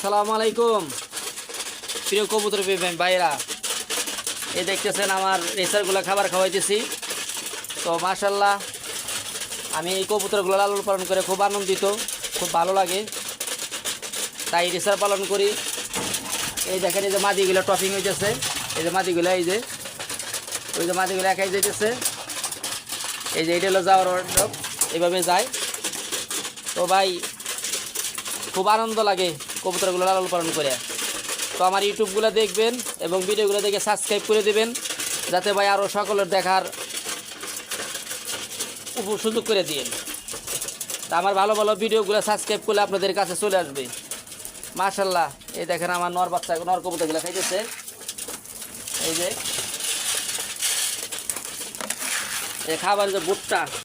আসসালামু আলাইকুম প্রিয় কবুতর প্রেমী ভাইরা, এই দেখতেছেন আমার রেসারগুলো খাবার খাওয়াইতেছি। তো মাশাল্লাহ আমি এই কবুতরগুলো লালন পালন করে খুব আনন্দিত, খুব ভালো লাগে, তাই রেসার পালন করি। এই দেখেন এই যে মাদিগুলো টপিং হইতেছে, এই যে মাদিগুলো, এই যে ওই যে মাদিগুলো একাই যাইতেছে, এই যে এটা হলো যাওয়ার এইভাবে যায়। তো ভাই খুব আনন্দ লাগে কবুতরগুলো লালন পালন করে। তো আমার ইউটিউবগুলো দেখবেন এবং ভিডিওগুলো দেখে সাবস্ক্রাইব করে দেবেন, যাতে ভাই আরও সকলের দেখার সুযোগ করে দিন। তা আমার ভালো ভালো ভিডিওগুলো সাবস্ক্রাইব করলে আপনাদের কাছে চলে আসবে। মাশাল্লাহ এই দেখেন আমার নর বাচ্চা, নর কবুতরগুলো খাইতেছে, এই যে খাবার যে ভুট্টা